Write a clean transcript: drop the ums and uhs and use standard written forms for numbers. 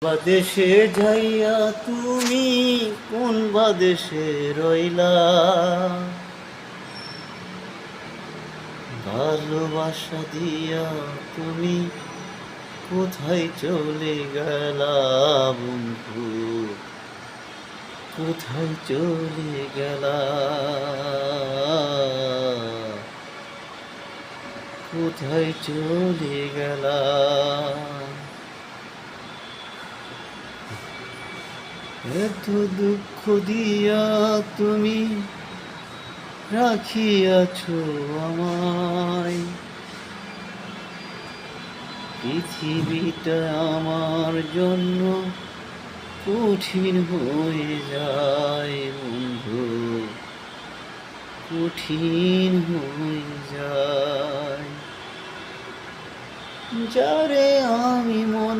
বাদেশে যাইয়া তুমি কোন বাদেশে রইলা, ভালোবাসা দিয়া তুমি কোথায় চলে গেলা বন্ধু, কোথায় চলে গেলা, কোথায় চলে গেলা। এত দুঃখ দিয়া তুমি রাখিয়াছ আমায়, পৃথিবীটা আমার জন্য কঠিন হয়ে যায় বন্ধু, কঠিন হয়ে যায়। যারে আমি মন